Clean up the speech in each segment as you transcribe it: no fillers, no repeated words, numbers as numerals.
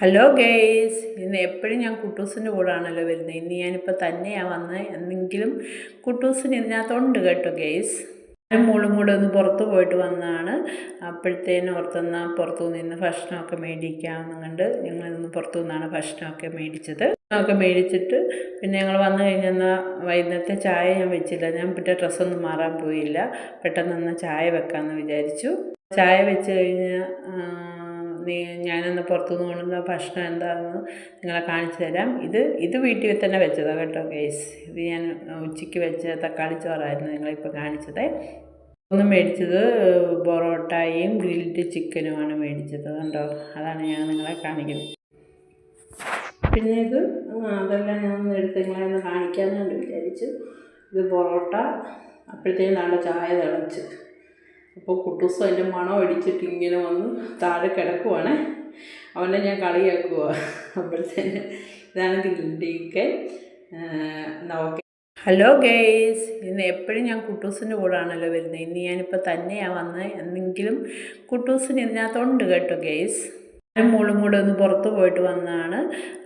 Hello guys, ഇന്ന് എപ്പോഴും ഞാൻ കുട്ടൂസിൻ്റെ കൂടാണല്ലോ വരുന്നത്. ഇന്ന് ഞാനിപ്പോൾ തന്നെയാണ് വന്നത്. എന്തെങ്കിലും കുട്ടൂസിന് ഇതിനകത്തുണ്ട് കേട്ടോ ഗേയ്സ്. ഞാനും മോളും കൂടെ ഒന്ന് പുറത്ത് പോയിട്ട് വന്നതാണ്. അപ്പോഴത്തേനും ഓർത്തെന്നാൽ പുറത്തു നിന്ന് ഭക്ഷണമൊക്കെ മേടിക്കാമെന്ന് കണ്ട് ഞങ്ങളിന്ന് പുറത്തു നിന്നാണ് ഭക്ഷണമൊക്കെ മേടിച്ചത്. ഒക്കെ മേടിച്ചിട്ട് പിന്നെ ഞങ്ങൾ വന്നു കഴിഞ്ഞെന്നാൽ വൈകുന്നേരത്തെ ചായ ഞാൻ വെച്ചില്ല. ഞാൻ പിന്നെ ഡ്രസ്സൊന്നും മാറാൻ പോയില്ല. പെട്ടെന്ന് ചായ വെക്കാമെന്ന് വിചാരിച്ചു. ചായ വെച്ച് കഴിഞ്ഞ് ഞാനൊന്ന് പുറത്തുനിന്ന് കൊണ്ടുവന്ന ഭക്ഷണം എന്താണെന്ന് നിങ്ങളെ കാണിച്ചു തരാം. ഇത് വീട്ടിൽ തന്നെ വെച്ചതാണ് കേട്ടോ ഗൈസ്. ഇത് ഞാൻ ഉച്ചയ്ക്ക് വെച്ച തക്കാളി ചോറായിരുന്നു നിങ്ങളിപ്പോൾ കാണിച്ചത്. ഒന്ന് മേടിച്ചത് പൊറോട്ടയും ഗ്രിൽഡ് ചിക്കനുമാണ് മേടിച്ചത്. കണ്ടോ, അതാണ് ഞാൻ നിങ്ങളെ കാണിക്കുന്നത്. പിന്നെ അതെല്ലാം ഞാൻ ഒന്ന് എടുത്ത് നിങ്ങളെ ഒന്ന് കാണിക്കാമെന്ന് വിചാരിച്ചു. ഇത് പൊറോട്ട. അപ്പോഴത്തേക്കും നാളെ ചായ തിളച്ച്. അപ്പോൾ കുട്ടൂസ് അതിൻ്റെ മണം അടിച്ചിട്ട് ഇങ്ങനെ വന്ന് താഴെ കിടക്കുവാണ്. അവനെ ഞാൻ കളിയാക്കുക. അപ്പോഴത്തേന് ഇതാണ് grilled chicken. Okay. Hello guys, ഇന്ന് എപ്പോഴും ഞാൻ കുട്ടൂസിൻ്റെ കൂടാണല്ലോ വരുന്നത്. ഇന്ന് ഞാനിപ്പോൾ തന്നെയാണ് വന്നത്. എന്തെങ്കിലും കുട്ടൂസിന് ഇതിനകത്തുണ്ട് കേട്ടോ ഗേയ്സ്. ഞാനും മോളും കൂടെ ഒന്ന് പുറത്ത് പോയിട്ട് വന്നതാണ്.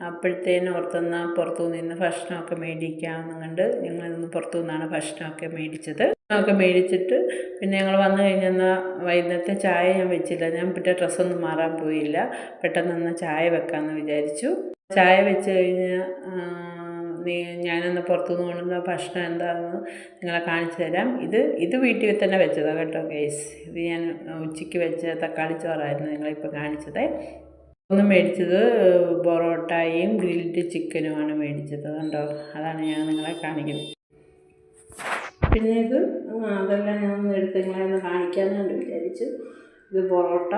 അപ്പോഴത്തേനും ഓർത്തെന്നാൽ പുറത്തു നിന്ന് ഭക്ഷണമൊക്കെ മേടിക്കാമെന്ന് കണ്ട് ഞങ്ങളിന്ന് പുറത്തു നിന്നാണ് ഭക്ഷണമൊക്കെ മേടിച്ചത്. ഒക്കെ മേടിച്ചിട്ട് പിന്നെ ഞങ്ങൾ വന്നു കഴിഞ്ഞെന്നാൽ വൈകുന്നേരത്തെ ചായ ഞാൻ വെച്ചില്ല. ഞാൻ പിന്നെ ഡ്രസ്സൊന്നും മാറാൻ പോയില്ല. പെട്ടെന്ന് ചായ വെക്കാമെന്ന് വിചാരിച്ചു. ചായ വെച്ച് കഴിഞ്ഞ് ഞാനൊന്ന് പുറത്തുനിന്ന് കൊണ്ടുവന്ന ഭക്ഷണം എന്താണെന്ന് നിങ്ങളെ കാണിച്ചു തരാം. ഇത് വീട്ടിൽ തന്നെ വെച്ചതാണ് കേട്ടോ ഗൈസ്. ഇത് ഞാൻ ഉച്ചയ്ക്ക് വെച്ച തക്കാളി ചോറായിരുന്നു നിങ്ങളിപ്പോൾ കാണിച്ചത്. ഒന്ന് മേടിച്ചത് പൊറോട്ടയും ഗ്രിൽഡ് ചിക്കനുമാണ് മേടിച്ചത്. കണ്ടോ, അതാണ് ഞാൻ നിങ്ങളെ കാണിക്കുന്നത്. പിന്നെ അതെല്ലാം ഞാൻ ഒന്ന് എടുത്ത് നിങ്ങളെ ഒന്ന് കാണിക്കാമെന്ന് വിചാരിച്ചു. ഇത് പൊറോട്ട.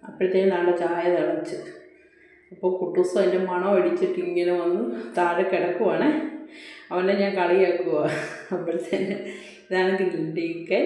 അപ്പോഴത്തേക്കും നാളെ ചായ തിളച്ച്. അപ്പോൾ കുട്ടൂസ് അതിൻ്റെ മണം അടിച്ചിട്ട് ഇങ്ങനെ വന്ന് താഴെ കിടക്കുവാണ്. അവനെ ഞാൻ കളിയാക്കുക. അപ്പോഴത്തേന് ഇതാണ് ഗ്രിൽഡ് ചിക്കൻ.